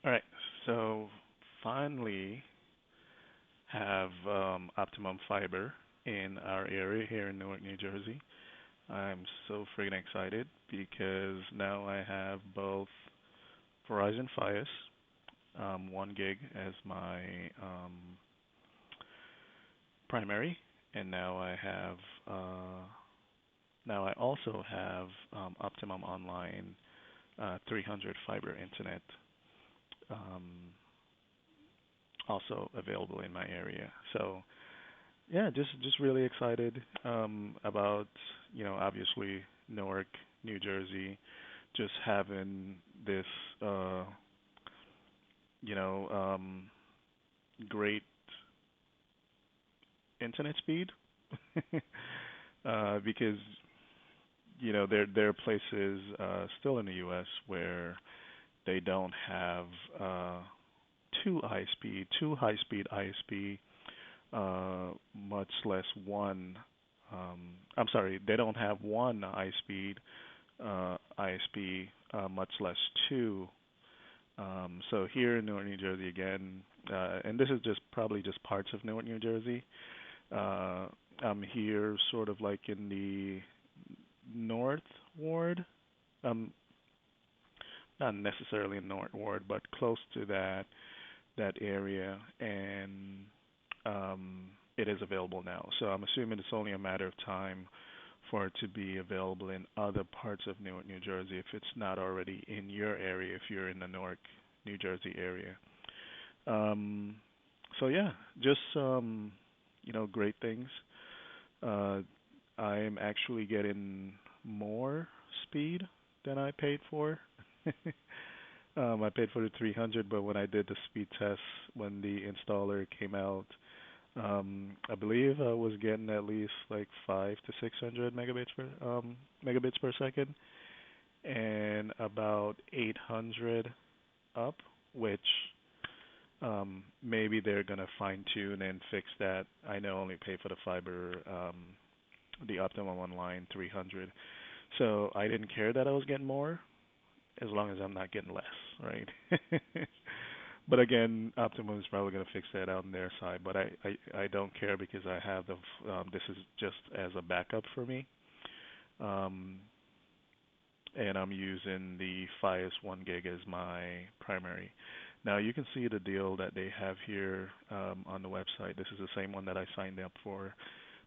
All right. So finally have Optimum Fiber in our area here in Newark, New Jersey. I'm so freaking excited because now I have both Verizon Fios, 1 gig as my primary, and now I also have Optimum Online 300 Fiber Internet um, also available in my area. So yeah, just really excited about obviously Newark, New Jersey, just having this uh, you know great internet speed because there are places still in the U.S. where they don't have two high speed ISP, much less one. I'm sorry, they don't have one high speed ISP, much less two. So here in Newark, New Jersey, again, and this is just probably just parts of Newark, New Jersey. Uh, I'm here sort of like in the North Ward. Um, Not necessarily in North Ward, but close to that area, and it is available now. So I'm assuming it's only a matter of time for it to be available in other parts of Newark, New Jersey, if it's not already in your area, if you're in the Newark, New Jersey area. Um, so yeah, just great things. Uh, I'm actually getting more speed than I paid for. I paid for the 300, but when I did the speed test, when the installer came out, I believe I was getting at least like 5 to 600 megabits per second, and about 800 up, which maybe they're gonna fine tune and fix that. I know I only pay for the fiber, the Optimum Online 300, so I didn't care that I was getting more as long as I'm not getting less, right? But again, Optimum is probably going to fix that out on their side. But I don't care because I have this is just as a backup for me. Um, and I'm using the Fios 1 gig as my primary. Now you can see the deal that they have here on the website. This is the same one that I signed up for.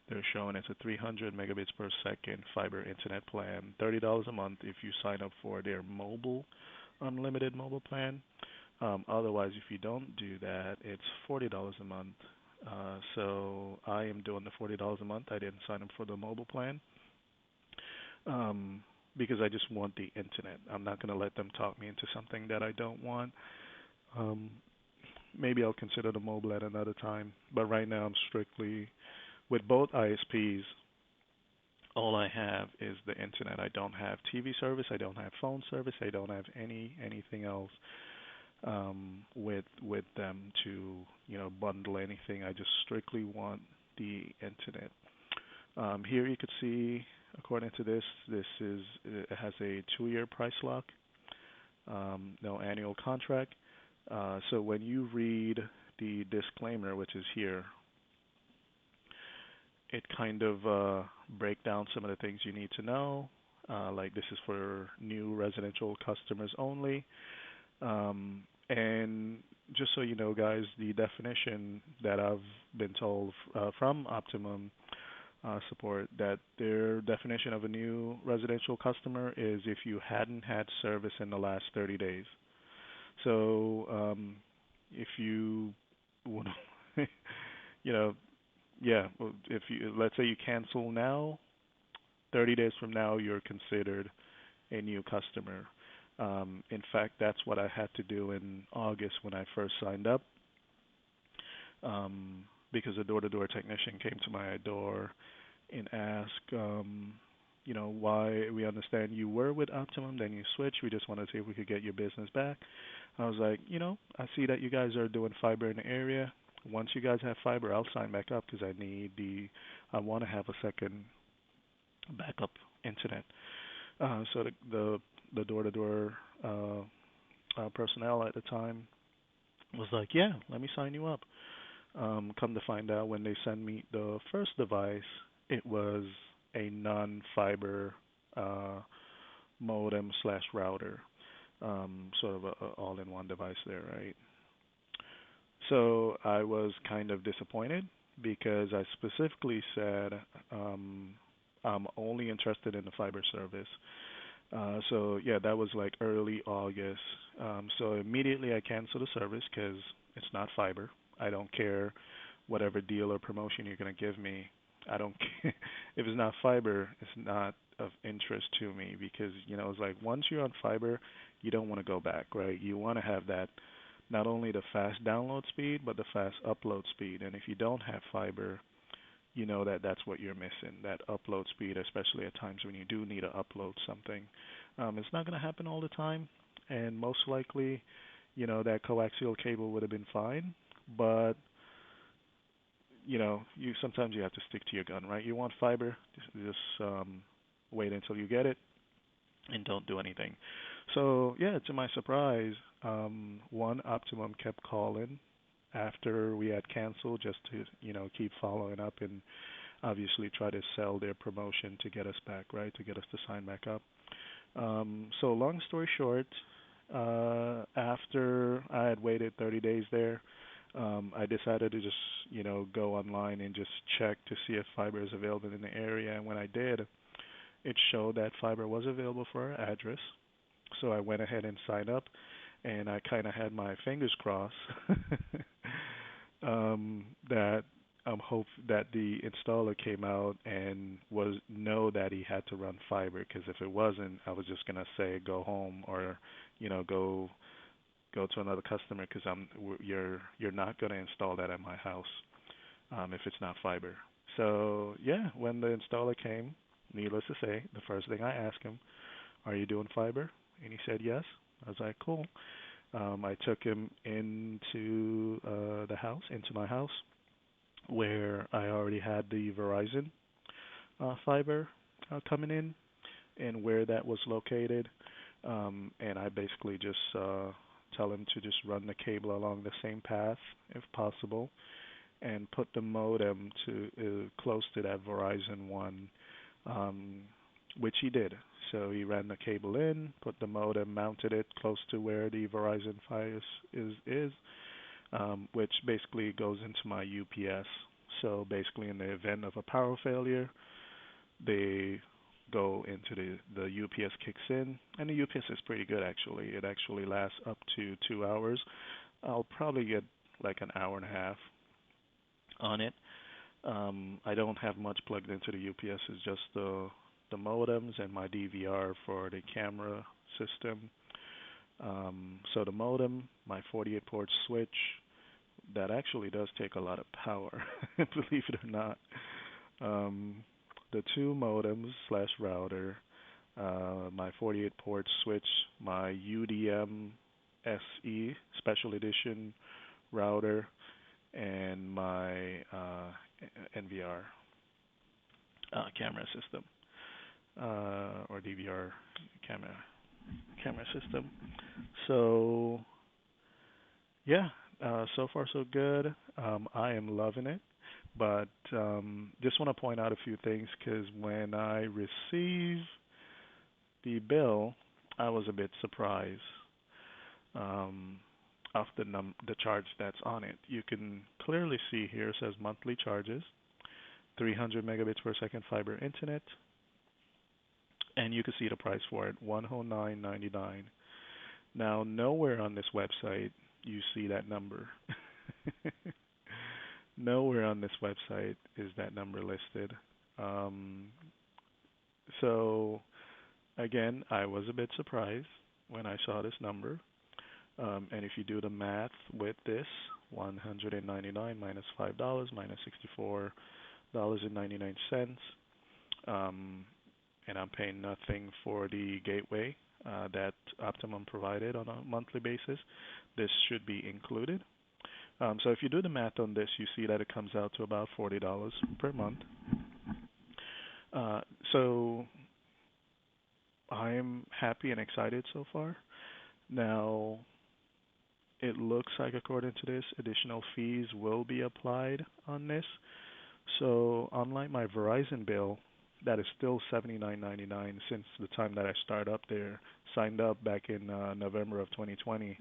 They're showing it's a 300 megabits per second fiber internet plan, $30 a month if you sign up for their mobile unlimited mobile plan. Otherwise, if you don't do that, it's $40 a month. So I am doing the $40 a month. I didn't sign up for the mobile plan um, because I just want the internet. I'm not going to let them talk me into something that I don't want. Um, Maybe I'll consider the mobile at another time, but right now I'm strictly with both ISPs. All I have is the internet. I don't have TV service. I don't have phone service. I don't have anything else with them to bundle anything. I just strictly want the internet. Here you could see, according to this is it has a 2-year price lock, no annual contract. So when you read the disclaimer, which is here, it kind of break down some of the things you need to know. Like this is for new residential customers only. And just so you know, guys, the definition that I've been told from Optimum support that their definition of a new residential customer is if you hadn't had service in the last 30 days. So if you would, you know, yeah, well, if you let's say you cancel now, 30 days from now you're considered a new customer. In fact, that's what I had to do in August when I first signed up, because a door-to-door technician came to my door and asked, why we understand you were with Optimum, then you switched. We just wanted to see if we could get your business back. I was like, I see that you guys are doing fiber in the area. Once you guys have fiber, I'll sign back up because I want to have a second backup internet. So the door-to-door personnel at the time was like, "Yeah, let me sign you up." Come to find out, when they sent me the first device, it was a non-fiber uh, modem slash router, sort of a all-in-one device there, right? So I was kind of disappointed because I specifically said I'm only interested in the fiber service. So yeah, that was like early August. So immediately I canceled the service because it's not fiber. I don't care whatever deal or promotion you're going to give me. I don't care. If it's not fiber, it's not of interest to me because, it's like once you're on fiber, you don't want to go back, right? You want to have that, not only the fast download speed, but the fast upload speed. And if you don't have fiber, you know that that's what you're missing, that upload speed, especially at times when you do need to upload something. It's not going to happen all the time, and most likely, that coaxial cable would have been fine, but you sometimes you have to stick to your gun, right? You want fiber, just wait until you get it and don't do anything. So yeah, to my surprise, one Optimum kept calling after we had canceled just to keep following up and obviously try to sell their promotion to get us back, right? To get us to sign back up. So long story short, after I had waited 30 days there, I decided to just, go online and just check to see if fiber is available in the area. And when I did, it showed that fiber was available for our address. So I went ahead and signed up, and I kind of had my fingers crossed that hope that the installer came out and was know that he had to run fiber, because if it wasn't, I was just gonna say go home, or go to another customer, because you're not gonna install that at my house if it's not fiber. So yeah, when the installer came, needless to say, the first thing I asked him, "Are you doing fiber?" And he said yes. I was like, cool. I took him into the house, into my house, where I already had the Verizon fiber coming in, and where that was located. And I basically just tell him to just run the cable along the same path, if possible, and put the modem to close to that Verizon one, which he did. So he ran the cable in, put the modem, mounted it close to where the Verizon Fios is, which basically goes into my UPS. So basically, in the event of a power failure, they go into the UPS kicks in, and the UPS is pretty good actually. It actually lasts up to 2 hours. I'll probably get like an hour and a half on it. I don't have much plugged into the UPS. It's just the modems and my DVR for the camera system. So the modem, my 48 port switch, that actually does take a lot of power, believe it or not. The two modems slash router, my 48 port switch, my UDM SE special edition router, and my NVR camera system, or DVR camera system. So yeah, so far so good. I am loving it, but just want to point out a few things, because when I received the bill, I was a bit surprised um, of the charge that's on it. You can clearly see here it says monthly charges, 300 megabits per second fiber internet, and you can see the price for it, $109.99. Now, nowhere on this website you see that number. Nowhere on this website is that number listed. Um, so, again, I was a bit surprised when I saw this number. And if you do the math with this, 199 minus $5 minus $64.99, and I'm paying nothing for the gateway that Optimum provided on a monthly basis. This should be included. So if you do the math on this, you see that it comes out to about $40 per month. So I'm happy and excited so far. Now, it looks like according to this, additional fees will be applied on this. So, unlike my Verizon bill, that is still $79.99 since the time that I started up there, signed up back in November of 2020.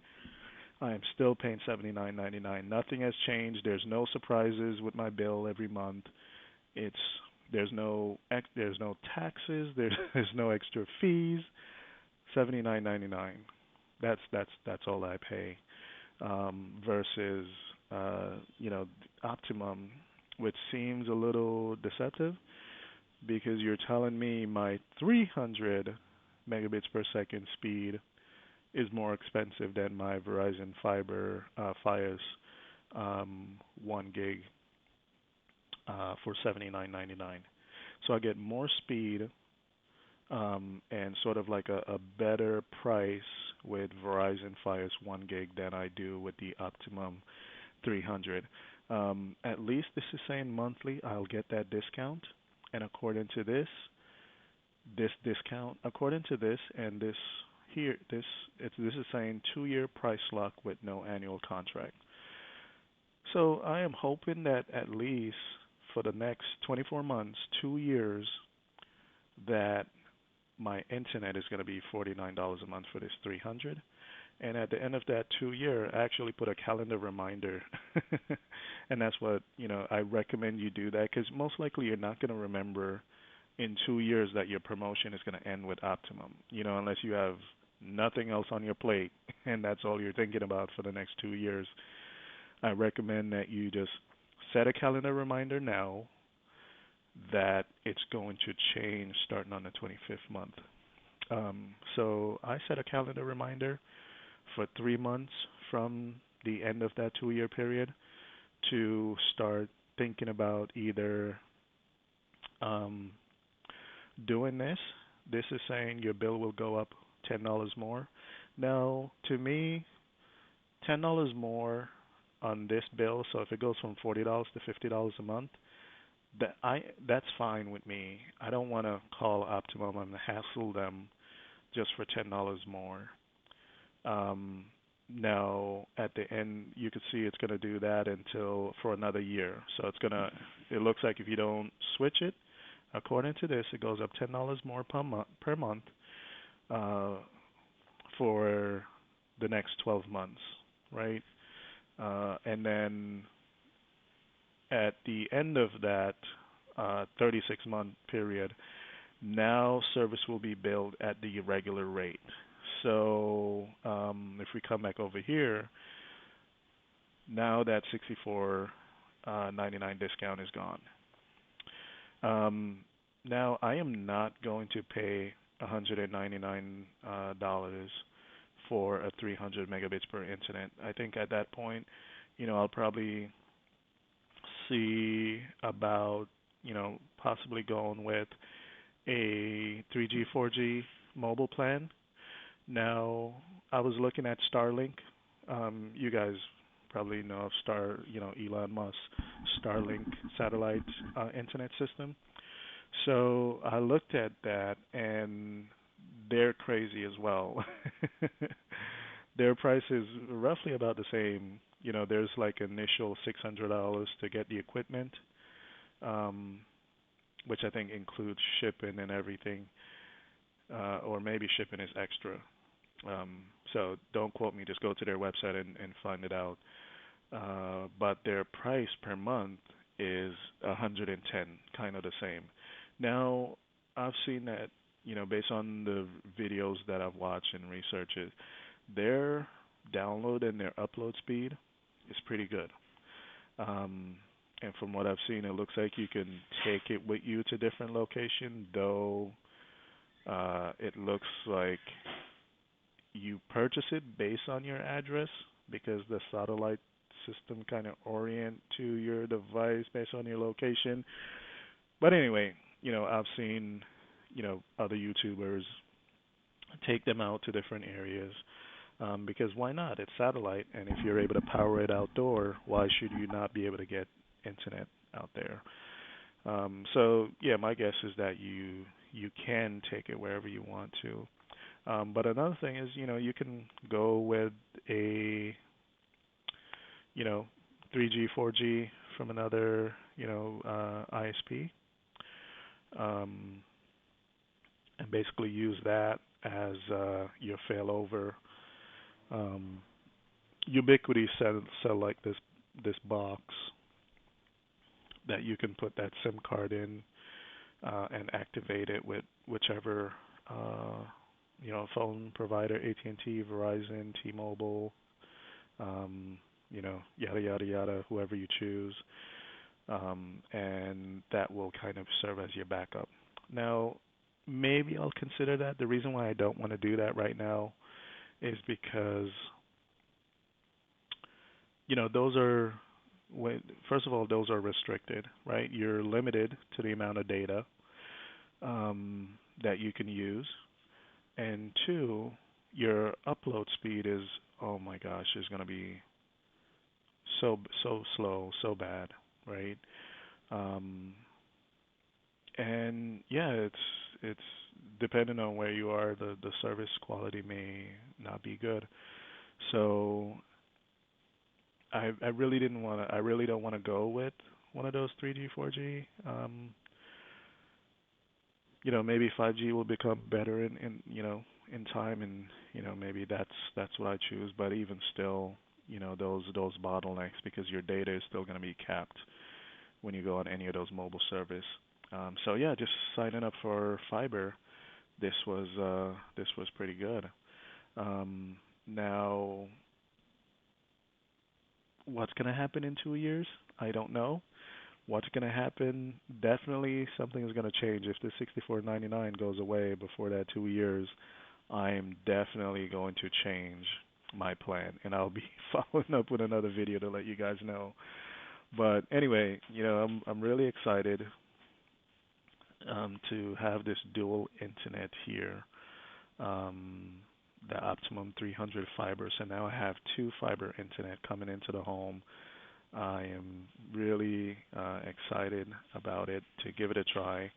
I am still paying $79.99. Nothing has changed. There's no surprises with my bill every month. It's there's no taxes. There's no extra fees. $79.99. That's all I pay. Versus Optimum, which seems a little deceptive because you're telling me my 300 megabits per second speed is more expensive than my Verizon Fiber Fios 1 gig for $79.99. So I get more speed and sort of like a better price with Verizon Fios 1 gig than I do with the Optimum 300. At least this is saying monthly I'll get that discount, and according to this discount, according to this and this here, this is saying 2-year price lock with no annual contract. So I am hoping that at least for the next 24 months, 2 years, that my internet is going to be $49 a month for this 300. And at the end of that 2 year, I actually put a calendar reminder. And that's what, I recommend you do that because most likely you're not going to remember in 2 years that your promotion is going to end with Optimum, unless you have nothing else on your plate and that's all you're thinking about for the next 2 years. I recommend that you just set a calendar reminder now that it's going to change starting on the 25th month. So I set a calendar reminder for 3 months from the end of that 2 year period to start thinking about either doing this. This is saying your bill will go up $10 more. Now, to me, $10 more on this bill, so if it goes from $40 to $50 a month, that's fine with me. I don't want to call Optimum and hassle them just for $10 more. Now at the end, you can see it's going to do that until for another year. So it looks like if you don't switch it, according to this, it goes up $10 more per month for the next 12 months, right? And then at the end of that 36-month period, now service will be billed at the regular rate. So if we come back over here, now that $64.99 discount is gone. Now I am not going to pay $199 for a 300 megabits per internet. I think at that point, I'll probably see about, possibly going with a 3G, 4G mobile plan. Now, I was looking at Starlink. You guys probably know of Elon Musk's Starlink satellite internet system. So I looked at that, and they're crazy as well. Their price is roughly about the same. There's like initial $600 to get the equipment, which I think includes shipping and everything, or maybe shipping is extra. So don't quote me. Just go to their website and find it out. But their price per month is 110, kind of the same. Now, I've seen that, based on the videos that I've watched and researches, their download and their upload speed is pretty good. And from what I've seen, it looks like you can take it with you to different locations, though it looks like you purchase it based on your address because the satellite system kind of orient to your device based on your location. But anyway, I've seen, other YouTubers take them out to different areas because why not? It's satellite, and if you're able to power it outdoor, why should you not be able to get internet out there? So yeah, my guess is that you can take it wherever you want to. But another thing is, you can go with a, you know, 3G, 4G from another, ISP, um, and basically use that as your failover. Um, Ubiquity sell like this box that you can put that SIM card in and activate it with whichever phone provider, AT&T, Verizon, T-Mobile, yada yada yada, whoever you choose, and that will kind of serve as your backup. Now, maybe I'll consider that. The reason why I don't want to do that right now is because those are first of all, those are restricted, right? You're limited to the amount of data that you can use, and two, your upload speed is, oh my gosh, is going to be so slow, so bad, right? Um, and yeah, it's depending on where you are, the service quality may not be good. So I really didn't want to. I really don't want to go with one of those 3G, 4G. Maybe 5G will become better in time, and maybe that's what I choose. But even still, those bottlenecks, because your data is still going to be capped when you go on any of those mobile service. So yeah, just signing up for fiber. This was pretty good. Now, what's going to happen in 2 years? I don't know. What's going to happen? Definitely something is going to change. If the 64.99 goes away before that 2 years, I'm definitely going to change my plan, and I'll be following up with another video to let you guys know. But anyway, I'm really excited to have this dual internet here, um, the Optimum 300 fiber. So now I have two fiber internet coming into the home. I am really excited about it, to give it a try,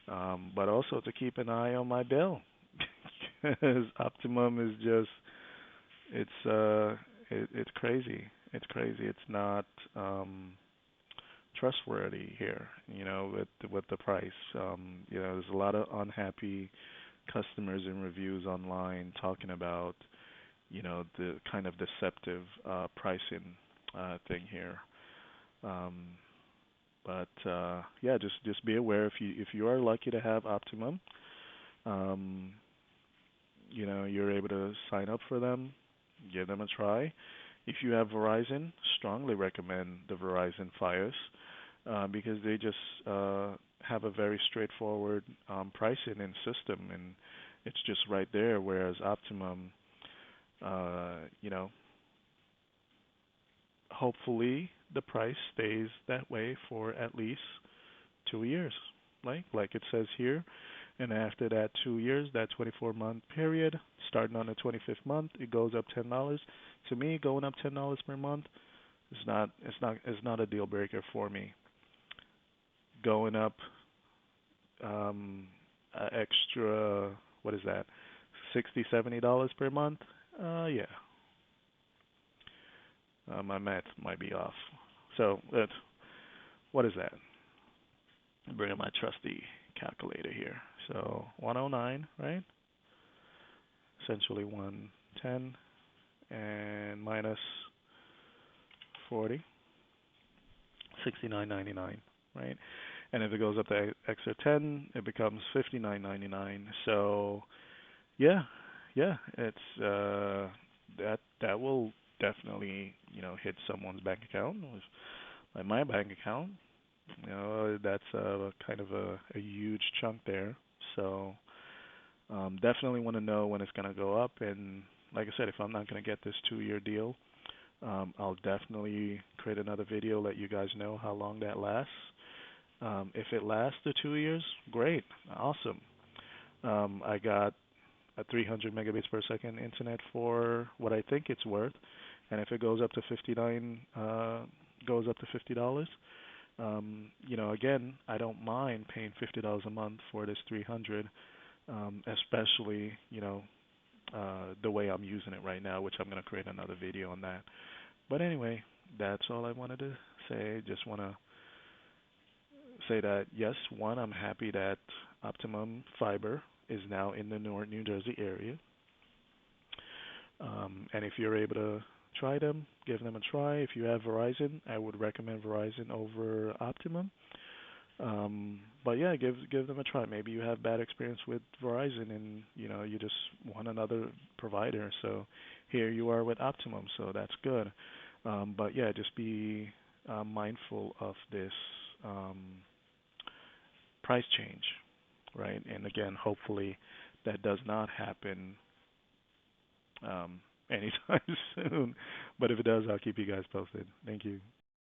but also to keep an eye on my bill, because Optimum is just it's crazy. It's crazy. It's not trustworthy here, with the price. There's a lot of unhappy customers and reviews online talking about, the kind of deceptive pricing thing here. Um, but yeah, just be aware, if you are lucky to have Optimum, um, you're able to sign up for them, give them a try. If you have Verizon, strongly recommend the Verizon Fios, because they just have a very straightforward pricing and system, and it's just right there. Whereas Optimum, you know, hopefully the price stays that way for at least 2 years, like it says here. And after that 2 years, that 24-month period, starting on the 25th month, it goes up $10. To me, going up $10 per month is not a deal breaker for me. Going up extra, what is that, $60-$70 per month? Yeah, my math might be off. So what is that? Bring in my trusty calculator here. So 109, right? Essentially 110 and minus 40, 69.99, right? And if it goes up to extra 10, it becomes 59.99. So yeah, yeah, it's that will definitely hit someone's bank account. Like my bank account, that's kind of a huge chunk there. So definitely want to know when it's going to go up. And like I said, if I'm not going to get this 2-year deal, I'll definitely create another video, let you guys know how long that lasts. If it lasts the 2 years, great, awesome. I got a 300 megabits per second internet for what I think it's worth, and if it goes up to $50, again, I don't mind paying $50 a month for this 300, especially the way I'm using it right now, which I'm going to create another video on that. But anyway, that's all I wanted to say. Just want to say that yes, one, I'm happy that Optimum Fiber is now in the Newark, New Jersey area. And if you're able to try them, give them a try. If you have Verizon, I would recommend Verizon over Optimum. But yeah, give them a try. Maybe you have bad experience with Verizon, and you just want another provider. So here you are with Optimum, so that's good. But yeah, just be mindful of this price change, right? And again, hopefully that does not happen anytime soon. But if it does, I'll keep you guys posted. Thank you.